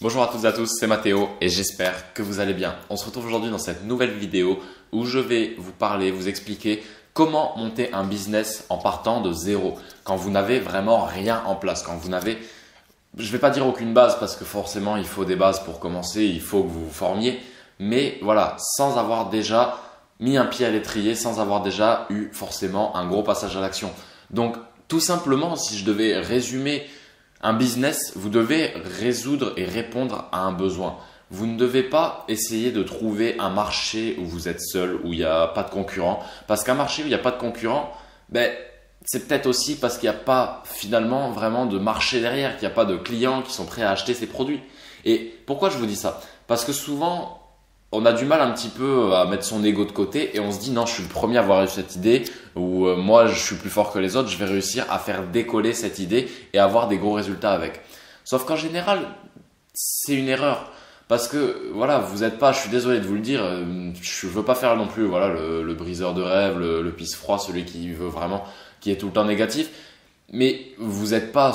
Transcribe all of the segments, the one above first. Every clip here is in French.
Bonjour à toutes et à tous, c'est Mathéo et j'espère que vous allez bien. On se retrouve aujourd'hui dans cette nouvelle vidéo où je vais vous parler, vous expliquer comment monter un business en partant de zéro. Quand vous n'avez vraiment rien en place, quand vous n'avez, je ne vais pas dire aucune base parce que forcément il faut des bases pour commencer, il faut que vous vous formiez. Mais voilà, sans avoir déjà mis un pied à l'étrier, sans avoir déjà eu forcément un gros passage à l'action. Donc tout simplement, si je devais résumer un business, vous devez résoudre et répondre à un besoin. Vous ne devez pas essayer de trouver un marché où vous êtes seul, où il n'y a pas de concurrent. Parce qu'un marché où il n'y a pas de concurrent, c'est peut-être aussi parce qu'il n'y a pas finalement vraiment de marché derrière, qu'il n'y a pas de clients qui sont prêts à acheter ces produits. Et pourquoi je vous dis ça? Parce que souvent, on a du mal un petit peu à mettre son ego de côté et on se dit non, je suis le premier à avoir eu cette idée ou moi je suis plus fort que les autres, je vais réussir à faire décoller cette idée et avoir des gros résultats avec. Sauf qu'en général, c'est une erreur parce que voilà, vous n'êtes pas, je suis désolé de vous le dire, je veux pas faire non plus voilà le briseur de rêve, le pisse-froid, celui qui veut vraiment, qui est tout le temps négatif. Mais vous n'êtes pas,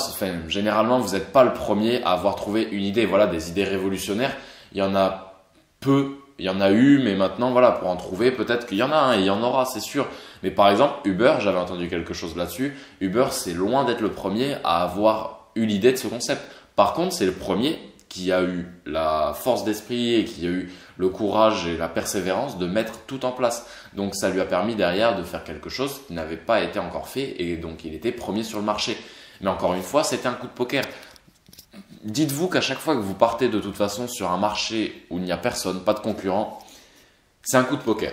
généralement, vous n'êtes pas le premier à avoir trouvé une idée. Voilà, des idées révolutionnaires, il y en a peu. Il y en a eu, mais maintenant, voilà, pour en trouver, peut-être qu'il y en a un et il y en aura, c'est sûr. Mais par exemple, Uber, j'avais entendu quelque chose là-dessus. Uber, c'est loin d'être le premier à avoir eu l'idée de ce concept. Par contre, c'est le premier qui a eu la force d'esprit et qui a eu le courage et la persévérance de mettre tout en place. Donc, ça lui a permis derrière de faire quelque chose qui n'avait pas été encore fait et donc il était premier sur le marché. Mais encore une fois, c'était un coup de poker. Dites-vous qu'à chaque fois que vous partez de toute façon sur un marché où il n'y a personne, pas de concurrent, c'est un coup de poker.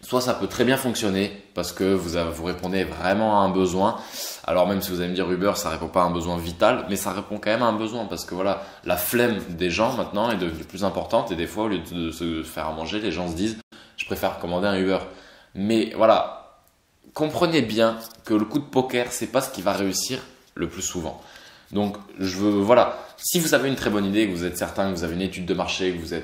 Soit ça peut très bien fonctionner parce que vous répondez vraiment à un besoin. Alors même si vous allez me dire Uber, ça répond pas à un besoin vital, mais ça répond quand même à un besoin parce que voilà, la flemme des gens maintenant est devenue plus importante et des fois au lieu de se faire à manger, les gens se disent je préfère commander un Uber. Mais voilà, comprenez bien que le coup de poker, c'est pas ce qui va réussir le plus souvent. Donc, voilà, si vous avez une très bonne idée, que vous êtes certain que vous avez une étude de marché, que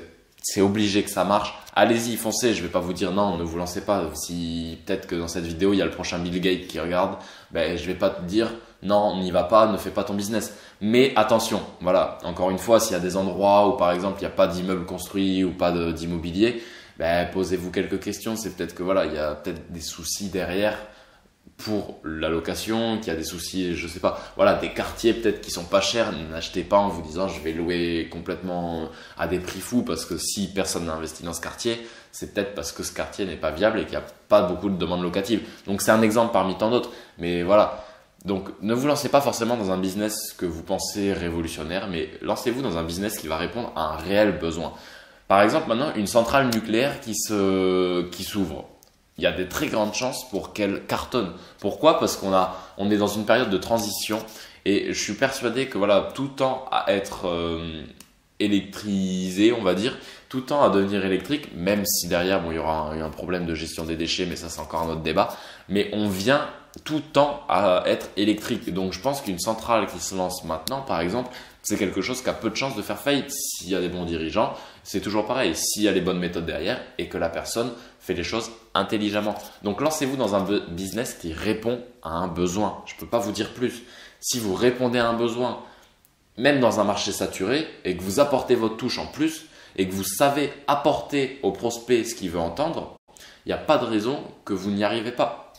c'est obligé que ça marche, allez-y, foncez. Je vais pas vous dire non, ne vous lancez pas. Si peut-être que dans cette vidéo, il y a le prochain Bill Gates qui regarde, je vais pas te dire non, n'y va pas, ne fais pas ton business. Mais attention, voilà, encore une fois, s'il y a des endroits où par exemple, il n'y a pas d'immeuble construit ou pas d'immobilier, posez-vous quelques questions. C'est peut-être que voilà, il y a peut-être des soucis derrière pour la location, qu'il y a des soucis, je sais pas, voilà, des quartiers peut-être qui sont pas chers, n'achetez pas en vous disant je vais louer complètement à des prix fous parce que si personne n'a investi dans ce quartier, c'est peut-être parce que ce quartier n'est pas viable et qu'il n'y a pas beaucoup de demandes locatives. Donc c'est un exemple parmi tant d'autres, mais voilà. Donc ne vous lancez pas forcément dans un business que vous pensez révolutionnaire, mais lancez-vous dans un business qui va répondre à un réel besoin. Par exemple maintenant, une centrale nucléaire qui s'ouvre. Il y a des très grandes chances pour qu'elle cartonne. Pourquoi? Parce on est dans une période de transition et je suis persuadé que voilà, tout tend à être électrisé, on va dire, tout tend à devenir électrique, même si derrière, il y aura un problème de gestion des déchets, mais ça c'est encore un autre débat. Mais tout tend à être électrique. Donc je pense qu'une centrale qui se lance maintenant, par exemple, c'est quelque chose qui a peu de chances de faire faillite. S'il y a des bons dirigeants, c'est toujours pareil. S'il y a les bonnes méthodes derrière et que la personne fait les choses intelligemment. Donc lancez-vous dans un business qui répond à un besoin. Je ne peux pas vous dire plus. Si vous répondez à un besoin, même dans un marché saturé, et que vous apportez votre touche en plus, et que vous savez apporter au prospect ce qu'il veut entendre, il n'y a pas de raison que vous n'y arrivez pas.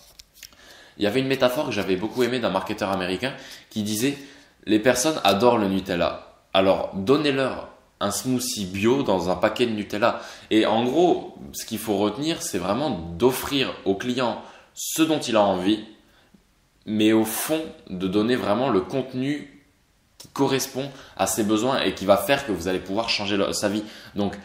Il y avait une métaphore que j'avais beaucoup aimée d'un marketeur américain qui disait « Les personnes adorent le Nutella. Alors donnez-leur un smoothie bio dans un paquet de Nutella. » Et en gros, ce qu'il faut retenir, c'est vraiment d'offrir au client ce dont il a envie, mais au fond, de donner vraiment le contenu qui correspond à ses besoins et qui va faire que vous allez pouvoir changer sa vie. Donc,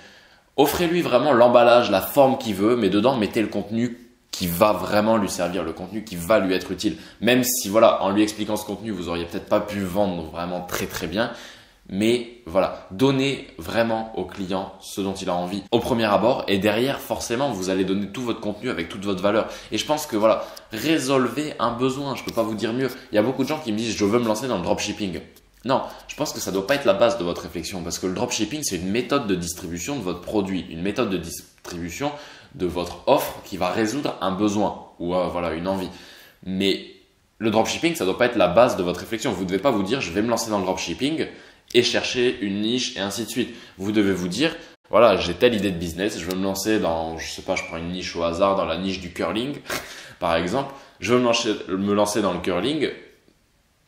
offrez-lui vraiment l'emballage, la forme qu'il veut, mais dedans, mettez le contenu qui va vraiment lui servir, le contenu qui va lui être utile. Même si, voilà, en lui expliquant ce contenu, vous auriez peut-être pas pu vendre vraiment très très bien. Mais voilà, donnez vraiment au client ce dont il a envie au premier abord et derrière forcément vous allez donner tout votre contenu avec toute votre valeur. Et je pense que voilà, résolvez un besoin, je peux pas vous dire mieux. Il y a beaucoup de gens qui me disent je veux me lancer dans le dropshipping. Non, je pense que ça doit pas être la base de votre réflexion parce que le dropshipping c'est une méthode de distribution de votre produit, une méthode de distribution de votre offre qui va résoudre un besoin ou voilà une envie. Mais le dropshipping ça doit pas être la base de votre réflexion. Vous ne devez pas vous dire je vais me lancer dans le dropshipping et chercher une niche et ainsi de suite. Vous devez vous dire, voilà, j'ai telle idée de business, je veux me lancer dans, je sais pas, je prends une niche au hasard, dans la niche du curling, par exemple. Je veux me lancer dans le curling.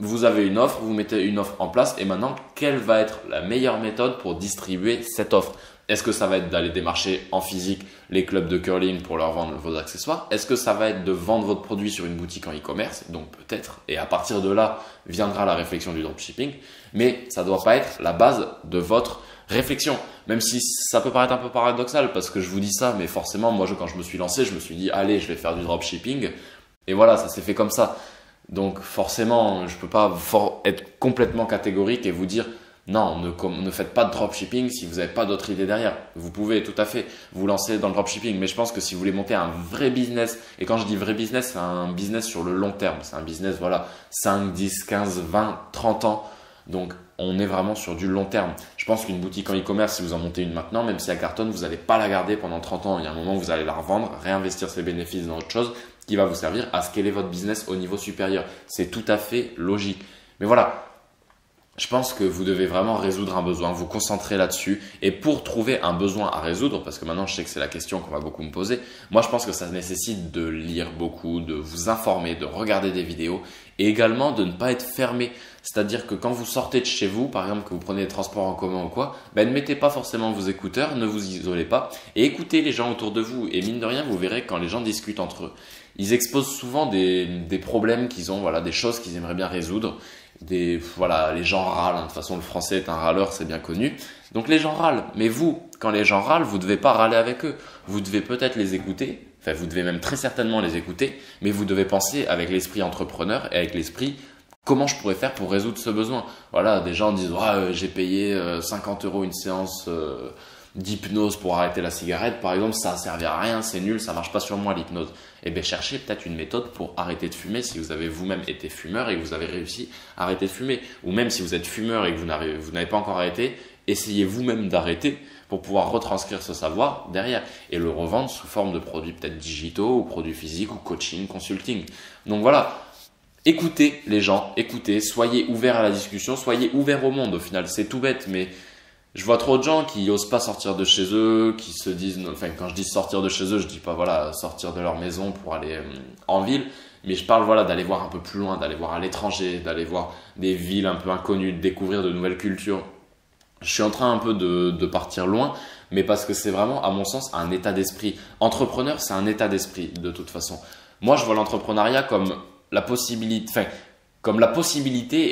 Vous avez une offre, vous mettez une offre en place et maintenant, quelle va être la meilleure méthode pour distribuer cette offre? Est-ce que ça va être d'aller démarcher en physique les clubs de curling pour leur vendre vos accessoires? Est-ce que ça va être de vendre votre produit sur une boutique en e-commerce? Donc peut-être, et à partir de là viendra la réflexion du dropshipping, mais ça ne doit pas être la base de votre réflexion. Même si ça peut paraître un peu paradoxal parce que je vous dis ça, mais forcément, moi quand je me suis lancé, je me suis dit allez, je vais faire du dropshipping et voilà, ça s'est fait comme ça. Donc forcément, je ne peux pas être complètement catégorique et vous dire non, ne faites pas de dropshipping si vous n'avez pas d'autres idées derrière. Vous pouvez tout à fait vous lancer dans le dropshipping, mais je pense que si vous voulez monter un vrai business, et quand je dis vrai business, c'est un business sur le long terme. C'est un business, voilà, 5, 10, 15, 20, 30 ans. Donc, on est vraiment sur du long terme. Je pense qu'une boutique en e-commerce, si vous en montez une maintenant, même si elle cartonne, vous n'allez pas la garder pendant 30 ans. Il y a un moment où vous allez la revendre, réinvestir ses bénéfices dans autre chose qui va vous servir à scaler votre business au niveau supérieur. C'est tout à fait logique. Mais voilà, je pense que vous devez vraiment résoudre un besoin, vous concentrer là-dessus. Et pour trouver un besoin à résoudre, parce que maintenant je sais que c'est la question qu'on va beaucoup me poser, moi je pense que ça nécessite de lire beaucoup, de vous informer, de regarder des vidéos et également de ne pas être fermé. C'est-à-dire que quand vous sortez de chez vous, par exemple que vous prenez des transports en commun ou quoi, ne mettez pas forcément vos écouteurs, ne vous isolez pas et écoutez les gens autour de vous. Et mine de rien, vous verrez quand les gens discutent entre eux, ils exposent souvent des problèmes qu'ils ont, voilà, des choses qu'ils aimeraient bien résoudre. Voilà, les gens râlent, hein. De toute façon, le français est un râleur, c'est bien connu. Donc les gens râlent. Mais vous, quand les gens râlent, vous ne devez pas râler avec eux. Vous devez peut-être les écouter. Enfin, vous devez même très certainement les écouter. Mais vous devez penser avec l'esprit entrepreneur et avec l'esprit comment je pourrais faire pour résoudre ce besoin. Voilà, des gens disent j'ai payé 50 € une séance d'hypnose pour arrêter la cigarette, par exemple, ça ne servait à rien, c'est nul, ça marche pas sur moi l'hypnose. Eh bien, cherchez peut-être une méthode pour arrêter de fumer si vous avez vous-même été fumeur et que vous avez réussi à arrêter de fumer. Ou même si vous êtes fumeur et que vous n'avez pas encore arrêté, essayez vous-même d'arrêter pour pouvoir retranscrire ce savoir derrière et le revendre sous forme de produits peut-être digitaux ou produits physiques ou coaching, consulting. Donc voilà. Écoutez les gens, écoutez, soyez ouverts à la discussion, soyez ouverts au monde au final, c'est tout bête mais je vois trop de gens qui osent pas sortir de chez eux, qui se disent, enfin quand je dis sortir de chez eux, je dis pas voilà sortir de leur maison pour aller en ville, mais je parle voilà d'aller voir un peu plus loin, d'aller voir à l'étranger, d'aller voir des villes un peu inconnues, de découvrir de nouvelles cultures. Je suis en train un peu de partir loin, mais parce que c'est vraiment à mon sens un état d'esprit. Entrepreneur, c'est un état d'esprit de toute façon. Moi, je vois l'entrepreneuriat comme la possibilité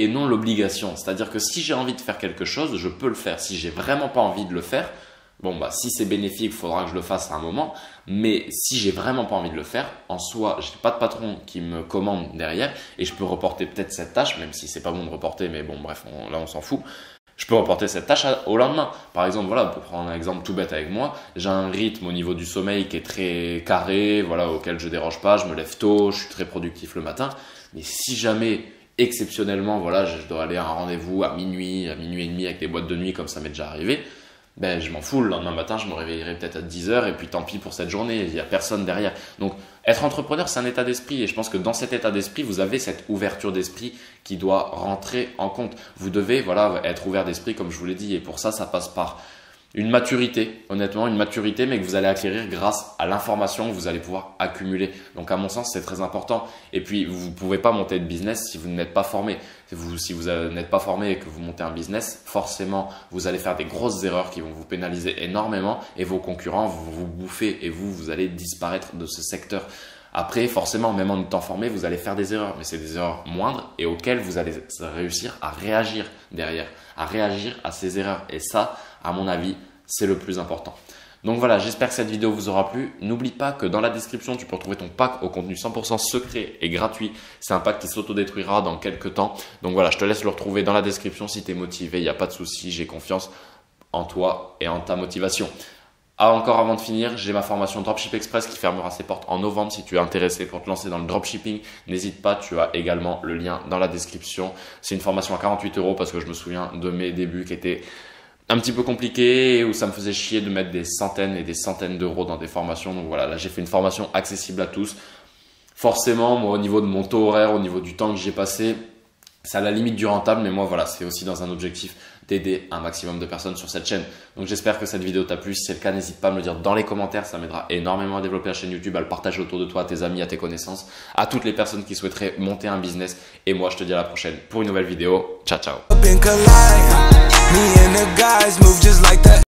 et non l'obligation. C'est-à-dire que si j'ai envie de faire quelque chose, je peux le faire. Si j'ai vraiment pas envie de le faire, si c'est bénéfique, il faudra que je le fasse à un moment. Mais si j'ai vraiment pas envie de le faire, en soi, je n'ai pas de patron qui me commande derrière et je peux reporter peut-être cette tâche, même si c'est pas bon de reporter, mais bon, bref, là on s'en fout. Je peux reporter cette tâche au lendemain. Par exemple, voilà, pour prendre un exemple tout bête avec moi, j'ai un rythme au niveau du sommeil qui est très carré, voilà, auquel je déroge pas, je me lève tôt, je suis très productif le matin. Mais si jamais exceptionnellement, voilà, je dois aller à un rendez-vous à minuit et demi avec les boîtes de nuit comme ça m'est déjà arrivé, je m'en fous, le lendemain matin, je me réveillerai peut-être à 10 h et puis tant pis pour cette journée, il n'y a personne derrière. Donc, être entrepreneur, c'est un état d'esprit et je pense que dans cet état d'esprit, vous avez cette ouverture d'esprit qui doit rentrer en compte. Vous devez, voilà, être ouvert d'esprit comme je vous l'ai dit et pour ça, ça passe par une maturité, honnêtement, une maturité, mais que vous allez acquérir grâce à l'information que vous allez pouvoir accumuler. Donc, à mon sens, c'est très important. Et puis, vous ne pouvez pas monter de business si vous n'êtes pas formé. Si vous n'êtes pas formé et que vous montez un business, forcément, vous allez faire des grosses erreurs qui vont vous pénaliser énormément et vos concurrents vont vous bouffer et vous allez disparaître de ce secteur. Après, forcément, même en étant formé, vous allez faire des erreurs, mais c'est des erreurs moindres et auxquelles vous allez réussir à réagir derrière, à réagir à ces erreurs. Et ça, à mon avis, c'est le plus important. Donc voilà, j'espère que cette vidéo vous aura plu. N'oublie pas que dans la description, tu peux retrouver ton pack au contenu 100% secret et gratuit. C'est un pack qui s'autodétruira dans quelques temps. Donc voilà, je te laisse le retrouver dans la description si tu es motivé. Il n'y a pas de souci, j'ai confiance en toi et en ta motivation. Encore avant de finir, j'ai ma formation Dropship Express qui fermera ses portes en novembre. Si tu es intéressé pour te lancer dans le dropshipping, n'hésite pas, tu as également le lien dans la description. C'est une formation à 48 € parce que je me souviens de mes débuts qui étaient un petit peu compliqués, où ça me faisait chier de mettre des centaines et des centaines d'euros dans des formations. Donc voilà, là j'ai fait une formation accessible à tous. Forcément, moi au niveau de mon taux horaire, au niveau du temps que j'ai passé, c'est à la limite du rentable, mais moi voilà, c'est aussi dans un objectif d'aider un maximum de personnes sur cette chaîne. Donc j'espère que cette vidéo t'a plu. Si c'est le cas, n'hésite pas à me le dire dans les commentaires. Ça m'aidera énormément à développer la chaîne YouTube, à le partager autour de toi, à tes amis, à tes connaissances, à toutes les personnes qui souhaiteraient monter un business. Et moi, je te dis à la prochaine pour une nouvelle vidéo. Ciao, ciao.